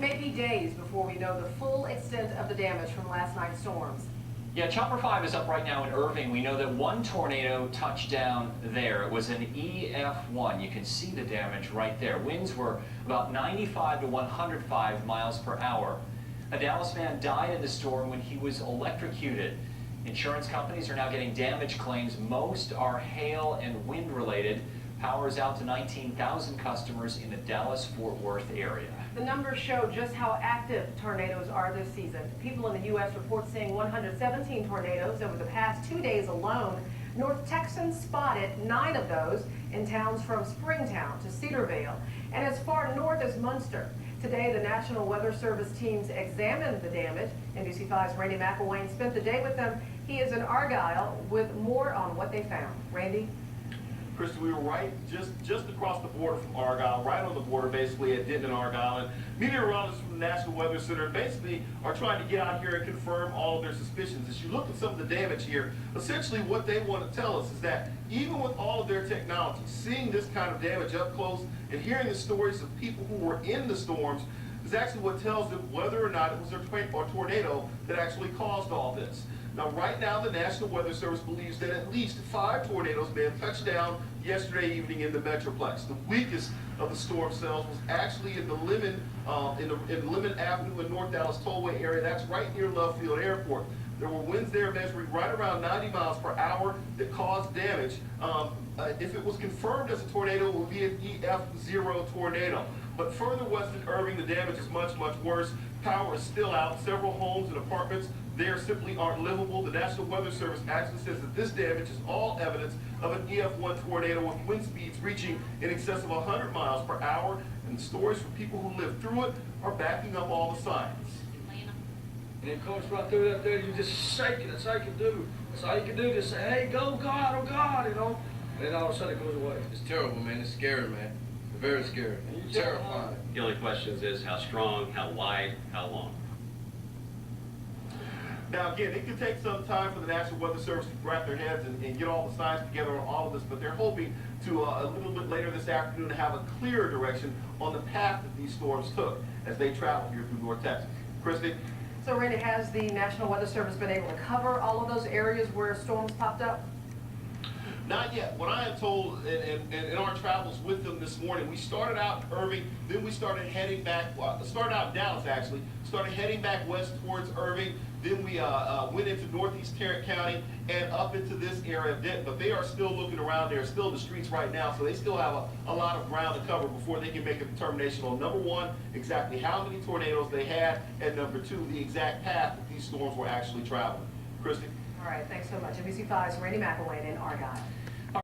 may be days before we know the full extent of the damage from last night's storms. Yeah, Chopper 5 is up right now in Irving. We know that one tornado touched down there. It was an EF1. You can see the damage right there. Winds were about 95 to 105 miles per hour. A Dallas man died in the storm when he was electrocuted. Insurance companies are now getting damage claims. Most are hail and wind related. Power is out to 19,000 customers in the Dallas-Fort Worth area. The numbers show just how active tornadoes are this season. People in the U.S. report seeing 117 tornadoes over the past 2 days alone. North Texans spotted 9 of those in towns from Springtown to Cedarvale and as far north as Munster. Today, the National Weather Service teams examined the damage. NBC5's Randy McElwain spent the day with them. He is in Argyle with more on what they found. Randy? Christy, we were right just across the border from Argyle, right on the border basically at Denton and Argyle. And meteorologists from the National Weather Center basically are trying to get out here and confirm all of their suspicions. As you look at some of the damage here, essentially what they want to tell us is that even with all of their technology, seeing this kind of damage up close and hearing the stories of people who were in the storms is actually what tells them whether or not it was a tornado that actually caused all this. Now, right now, the National Weather Service believes that at least 5 tornadoes may have touched down yesterday evening in the Metroplex. The weakest of the storm cells was actually in the Lemon, in Lemon Avenue in North Dallas Tollway area. That's right near Love Field Airport. There were winds there measuring right around 90 miles per hour that caused damage. If it was confirmed as a tornado, it would be an EF0 tornado. But further west in Irving, the damage is much, much worse. Power is still out. Several homes and apartments there simply aren't livable. The National Weather Service actually says that this damage is all evidence of an EF1 tornado with wind speeds reaching in excess of 100 miles per hour. And the stories from people who lived through it are backing up all the signs. And it comes right through up there, you just shake it. That's all you can do. That's all you can do. Just say, hey, go God, oh God, you know. And then all of a sudden it goes away. It's terrible, man. It's scary, man. Very scary. Terrifying. The only question is how strong, how wide, how long. Now, again, it could take some time for the National Weather Service to wrap their heads and get all the signs together on all of this, but they're hoping to, a little bit later this afternoon, to have a clearer direction on the path that these storms took as they travel here through North Texas. Christy? So, Randy, has the National Weather Service been able to cover all of those areas where storms popped up? Not yet. What I am told in our travels with them this morning, we started out in Irving, then we started heading back, started out in Dallas actually, started heading back west towards Irving, then we went into northeast Tarrant County and up into this area of Denton, but they are still looking around there, still in the streets right now, so they still have a lot of ground to cover before they can make a determination on, number one, exactly how many tornadoes they had, and number two, the exact path that these storms were actually traveling. Christy? All right, thanks so much. NBC5's Randy McElwain in Argyle.